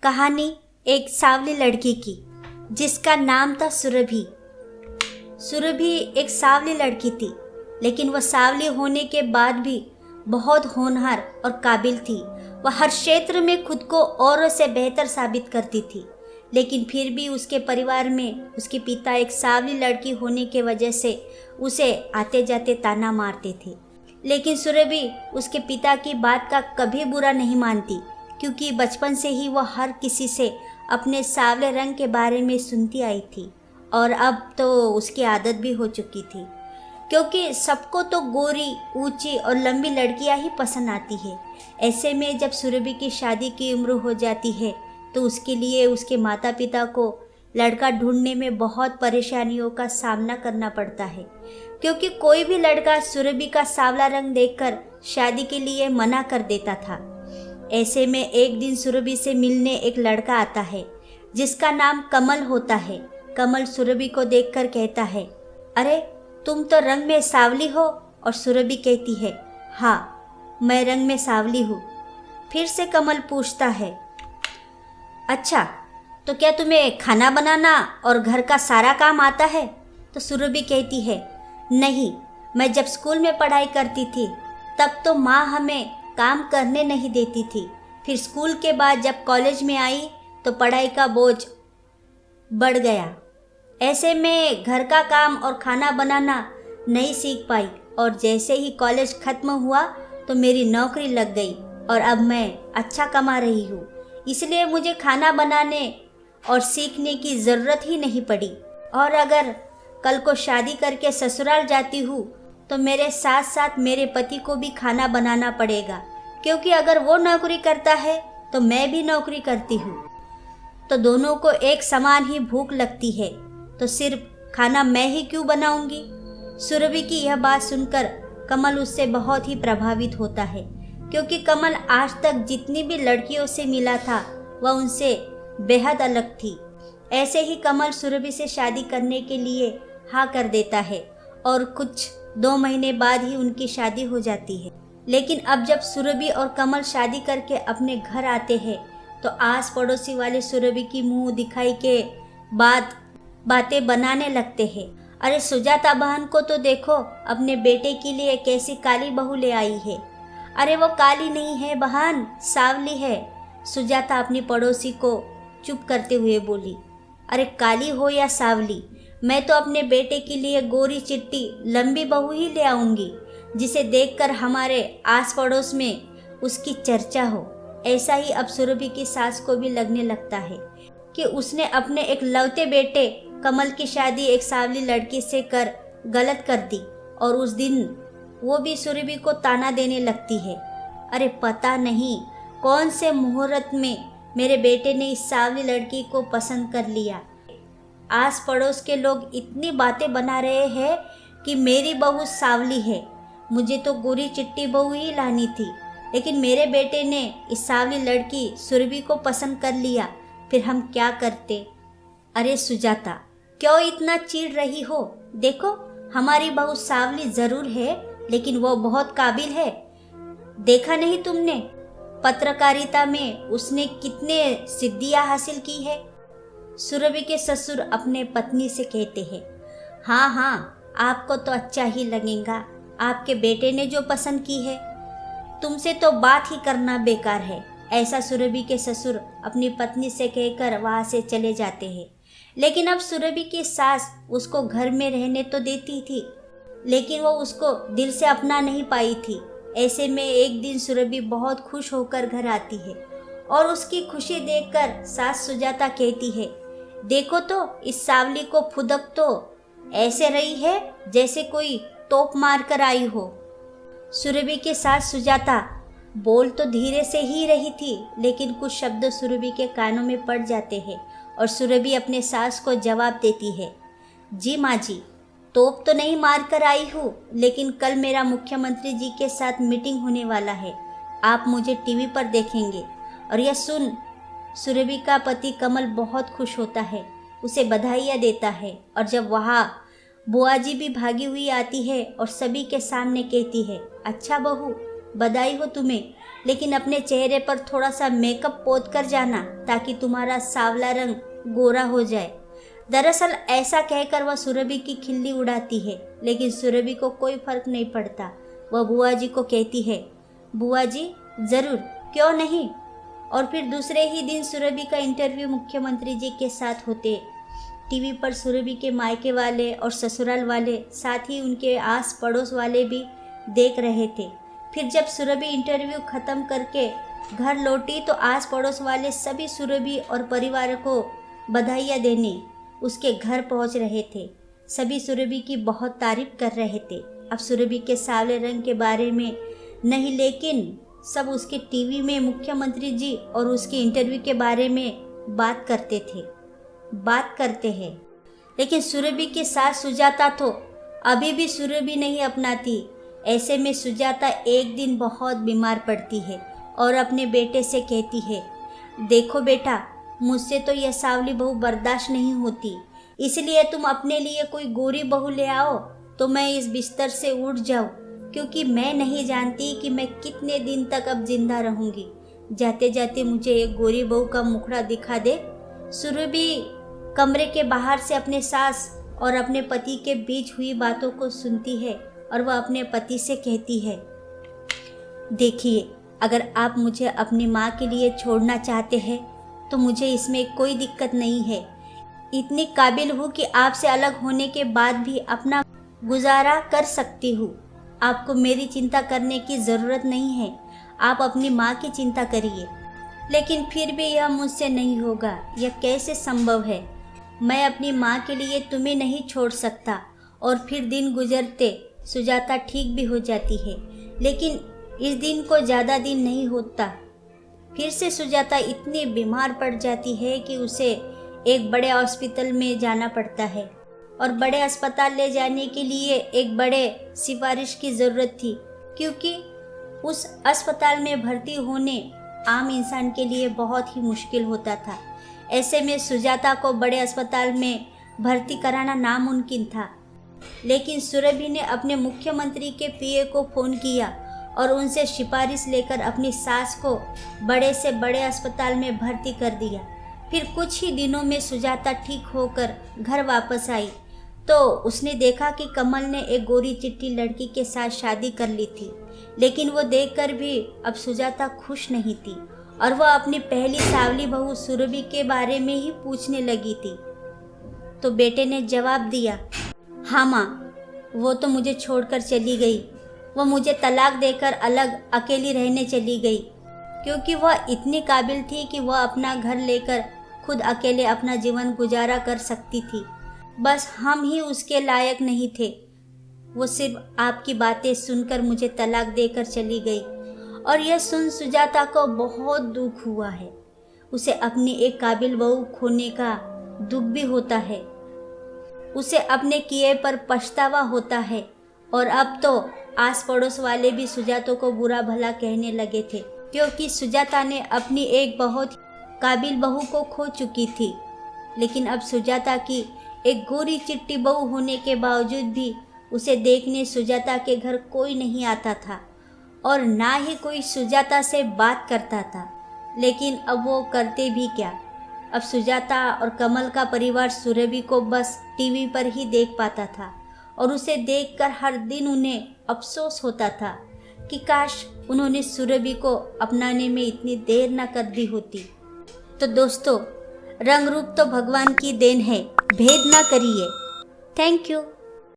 कहानी एक सांवली लड़की की जिसका नाम था सुरभि। सुरभि एक सांवली लड़की थी, लेकिन वह सांवली होने के बाद भी बहुत होनहार और काबिल थी। वह हर क्षेत्र में खुद को औरों से बेहतर साबित करती थी, लेकिन फिर भी उसके परिवार में उसके पिता एक सांवली लड़की होने के वजह से उसे आते जाते ताना मारते थे। लेकिन सुरभि उसके पिता की बात का कभी बुरा नहीं मानती, क्योंकि बचपन से ही वह हर किसी से अपने सांवले रंग के बारे में सुनती आई थी और अब तो उसकी आदत भी हो चुकी थी, क्योंकि सबको तो गोरी, ऊंची और लंबी लड़कियां ही पसंद आती है। ऐसे में जब सुरभि की शादी की उम्र हो जाती है तो उसके लिए उसके माता पिता को लड़का ढूंढने में बहुत परेशानियों का सामना करना पड़ता है, क्योंकि कोई भी लड़का सुरभि का सांवला रंग देखकर शादी के लिए मना कर देता था। ऐसे में एक दिन सुरभि से मिलने एक लड़का आता है जिसका नाम कमल होता है। कमल सुरभि को देखकर कहता है, अरे तुम तो रंग में सांवली हो। और सुरभि कहती है, हाँ मैं रंग में सांवली हूँ। फिर से कमल पूछता है, अच्छा तो क्या तुम्हें खाना बनाना और घर का सारा काम आता है? तो सुरभि कहती है, नहीं, मैं जब स्कूल में पढ़ाई करती थी तब तो माँ हमें काम करने नहीं देती थी। फिर स्कूल के बाद जब कॉलेज में आई तो पढ़ाई का बोझ बढ़ गया। ऐसे में घर का काम और खाना बनाना नहीं सीख पाई, और जैसे ही कॉलेज खत्म हुआ तो मेरी नौकरी लग गई और अब मैं अच्छा कमा रही हूँ, इसलिए मुझे खाना बनाने और सीखने की ज़रूरत ही नहीं पड़ी। और अगर कल को शादी करके ससुराल जाती हूँ तो मेरे साथ साथ मेरे पति को भी खाना बनाना पड़ेगा, क्योंकि अगर वो नौकरी करता है तो मैं भी नौकरी करती हूँ, तो दोनों को एक समान ही भूख लगती है, तो सिर्फ खाना मैं ही क्यों बनाऊंगी? सुरभि की यह बात सुनकर कमल उससे बहुत ही प्रभावित होता है, क्योंकि कमल आज तक जितनी भी लड़कियों से मिला था वह उनसे बेहद अलग थी। ऐसे ही कमल सुरभि से शादी करने के लिए हाँ कर देता है और कुछ 2 महीने बाद ही उनकी शादी हो जाती है। लेकिन अब जब सुरभि और कमल शादी करके अपने घर आते हैं तो आस पड़ोसी वाले सुरभि की मुंह दिखाई के बाद बातें बनाने लगते हैं। अरे सुजाता बहन को तो देखो, अपने बेटे के लिए कैसी काली बहू ले आई है। अरे वो काली नहीं है बहन, सांवली है। सुजाता अपनी पड़ोसी को चुप करते हुए बोली, अरे काली हो या सांवली, मैं तो अपने बेटे के लिए गोरी चिट्टी लंबी बहू ही ले आऊंगी, जिसे देखकर हमारे आस पड़ोस में उसकी चर्चा हो। ऐसा ही अब सुरभि की सास को भी लगने लगता है कि उसने अपने एक लौते बेटे कमल की शादी एक सांवली लड़की से कर गलत कर दी, और उस दिन वो भी सुरभि को ताना देने लगती है, अरे पता नहीं कौन से मुहूर्त में मेरे बेटे ने इस सांवली लड़की को पसंद कर लिया। आस पड़ोस के लोग इतनी बातें बना रहे हैं कि मेरी बहू सांवली है, मुझे तो गोरी चिट्टी बहू ही लानी थी, लेकिन मेरे बेटे ने इस सांवली लड़की सुरभि को पसंद कर लिया, फिर हम क्या करते? अरे सुजाता, क्यों इतना चिढ़ रही हो? देखो हमारी बहू सांवली जरूर है, लेकिन वो बहुत काबिल है। देखा नहीं तुमने पत्रकारिता में उसने कितने सिद्धियां हासिल की है? सुरभि के ससुर अपने पत्नी से कहते हैं, हाँ हाँ आपको तो अच्छा ही लगेगा, आपके बेटे ने जो पसंद की है, तुमसे तो बात ही करना बेकार है। ऐसा सुरभि के ससुर अपनी पत्नी से कहकर वहाँ से चले जाते हैं। लेकिन अब सुरभि की सास उसको घर में रहने तो देती थी, लेकिन वो उसको दिल से अपना नहीं पाई थी। ऐसे में एक दिन सुरभि बहुत खुश होकर घर आती है और उसकी खुशी देखकर सास सुजाता कहती है, देखो तो इस सांवली को फुदक तो ऐसे रही है जैसे कोई तोप मार कर आई हो। सुरभि के सास सुजाता बोल तो धीरे से ही रही थी, लेकिन कुछ शब्द सुरभि के कानों में पड़ जाते हैं और सुरभि अपने सास को जवाब देती है, जी माँ जी, तोप तो नहीं मार कर आई हूँ, लेकिन कल मेरा मुख्यमंत्री जी के साथ मीटिंग होने वाला है, आप मुझे टीवी पर देखेंगे। और यह सुन सुरभि का पति कमल बहुत खुश होता है, उसे बधाइयाँ देता है, और जब वहाँ बुआ जी भी भागी हुई आती है और सभी के सामने कहती है, अच्छा बहू, बधाई हो तुम्हें, लेकिन अपने चेहरे पर थोड़ा सा मेकअप पोत कर जाना ताकि तुम्हारा सांवला रंग गोरा हो जाए। दरअसल ऐसा कहकर वह सुरभि की खिल्ली उड़ाती है, लेकिन सुरभि को कोई फर्क नहीं पड़ता। वह बुआ जी को कहती है, बुआ जी ज़रूर, क्यों नहीं। और फिर दूसरे ही दिन सुरभि का इंटरव्यू मुख्यमंत्री जी के साथ होते। टीवी पर सुरभि के मायके वाले और ससुराल वाले, साथ ही उनके आस पड़ोस वाले भी देख रहे थे। फिर जब सुरभि इंटरव्यू ख़त्म करके घर लौटी तो आस पड़ोस वाले सभी सुरभि और परिवार को बधाइयाँ देने उसके घर पहुंच रहे थे। सभी सुरभि की बहुत तारीफ कर रहे थे। अब सुरभि के सांवले रंग के बारे में नहीं, लेकिन सब उसके टीवी में मुख्यमंत्री जी और उसके इंटरव्यू के बारे में बात करते हैं। लेकिन सुरभि के साथ सुजाता तो अभी भी सुरभि नहीं अपनाती। ऐसे में सुजाता एक दिन बहुत बीमार पड़ती है और अपने बेटे से कहती है, देखो बेटा, मुझसे तो यह सांवली बहू बर्दाश्त नहीं होती, इसलिए तुम अपने लिए कोई गोरी बहू ले आओ तो मैं इस बिस्तर से उठ जाऊं, क्योंकि मैं नहीं जानती कि मैं कितने दिन तक अब जिंदा रहूंगी। जाते जाते मुझे एक गोरी बहू का मुखड़ा दिखा दे। सुरभि कमरे के बाहर से अपने सास और अपने पति के बीच हुई बातों को सुनती है और वह अपने पति से कहती है, देखिए, अगर आप मुझे अपनी माँ के लिए छोड़ना चाहते हैं तो मुझे इसमें कोई दिक्कत नहीं है। इतनी काबिल हूँ कि आपसे अलग होने के बाद भी अपना गुजारा कर सकती हूँ। आपको मेरी चिंता करने की ज़रूरत नहीं है, आप अपनी माँ की चिंता करिए। लेकिन फिर भी यह मुझसे नहीं होगा, यह कैसे संभव है। मैं अपनी माँ के लिए तुम्हें नहीं छोड़ सकता। और फिर दिन गुजरते सुजाता ठीक भी हो जाती है, लेकिन इस दिन को ज़्यादा दिन नहीं होता। फिर से सुजाता इतनी बीमार पड़ जाती है कि उसे एक बड़े हॉस्पिटल में जाना पड़ता है और बड़े अस्पताल ले जाने के लिए एक बड़े सिफारिश की ज़रूरत थी, क्योंकि उस अस्पताल में भर्ती होने आम इंसान के लिए बहुत ही मुश्किल होता था। ऐसे में सुजाता को बड़े अस्पताल में भर्ती कराना नामुमकिन था। लेकिन सुरभि ने अपने मुख्यमंत्री के पीए को फ़ोन किया और उनसे सिफारिश लेकर अपनी सास को बड़े से बड़े अस्पताल में भर्ती कर दिया। फिर कुछ ही दिनों में सुजाता ठीक होकर घर वापस आई तो उसने देखा कि कमल ने एक गोरी चिट्टी लड़की के साथ शादी कर ली थी। लेकिन वो देखकर भी अब सुजाता खुश नहीं थी और वह अपनी पहली सांवली बहू सुरभि के बारे में ही पूछने लगी थी। तो बेटे ने जवाब दिया, हाँ माँ, वो तो मुझे छोड़कर चली गई। वह मुझे तलाक देकर अलग अकेली रहने चली गई, क्योंकि वह इतनी काबिल थी कि वह अपना घर लेकर खुद अकेले अपना जीवन गुजारा कर सकती थी। बस हम ही उसके लायक नहीं थे। वो सिर्फ आपकी बातें सुनकर मुझे तलाक देकर चली गई। और यह सुन सुजाता को बहुत दुख हुआ है। उसे अपनी एक काबिल बहू खोने का दुख भी होता है। उसे अपने किए पर पछतावा होता है। और अब तो आस पड़ोस वाले भी सुजाता को बुरा भला कहने लगे थे, क्योंकि सुजाता ने अपनी एक बहुत काबिल बहू को खो चुकी थी। लेकिन अब सुजाता की एक गोरी चिट्टी बहू होने के बावजूद भी उसे देखने सुजाता के घर कोई नहीं आता था और ना ही कोई सुजाता से बात करता था। लेकिन अब वो करते भी क्या। अब सुजाता और कमल का परिवार सुरभि को बस टीवी पर ही देख पाता था और उसे देखकर हर दिन उन्हें अफसोस होता था कि काश उन्होंने सुरभि को अपनाने में इतनी देर न कर दी होती। तो दोस्तों, रंग रूप तो भगवान की देन है, भेद ना करिए। Thank you.